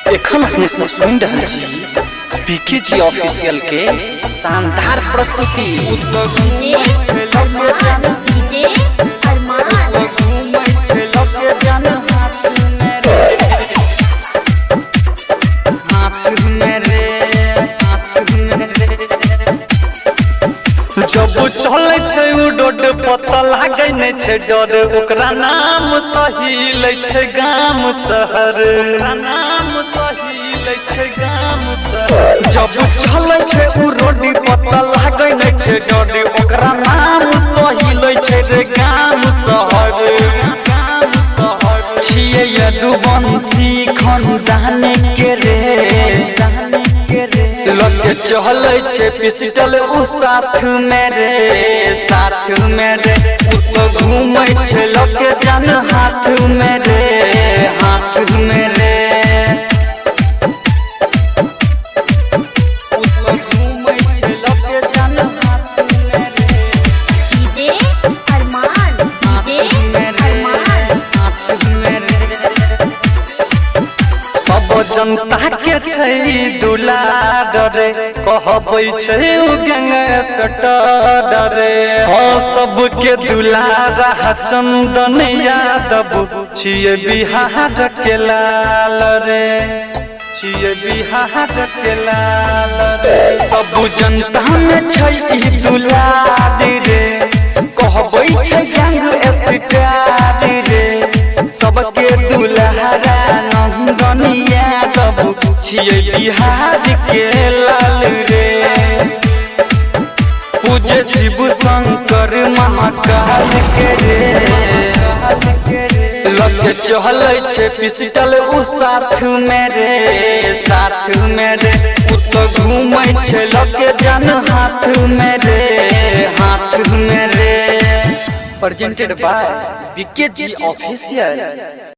एखन हम सुन रहल छी पीके जी ऑफिशियल के शानदार प्रस्तुति। जब चले छे उ डोड पता लागे नै छे डर, ओकरा नाम सही लै छे गाम शहर, ओकरा नाम सही लै छे गाम शहर। जब चले छे उ रोड पता लागे नै छे डर, ओकरा नाम सही लै छे रे गाम शहर। छिए यदुवंशी खानदान के रे, लगे चले छे पिस्टल उ साथ में रे, साथ में रे। तो घूमे छे लगे जान हाथ में रे, हाथ में रे। तो घूमे छे लगे जान हाथ में रे। डीजे अरमान, डीजे अरमान, हाथ में रे। सब जनता के छै दुलार रे, कहबै छै उ गैंगस्टर रे। हाँ सबके दुलार चंदन यादव छिए बिहार के लाल रे, छिए बिहार के लाल रे। सब जनता में छै दुलार रे, कहबै छै गैंगस्टर रे। सबके दुलारा नंदन यादव छिए बिहार के लाल रे। पूजे शिव शंकर महाकाल के रे, लगे चले छे पिस्टल उ साथ में रे, साथ में रे। तो घूमे छे लगे जान हाथ में रे, हाथ में रे। प्रेजेंटेड बाय पीके जी ऑफिशियल।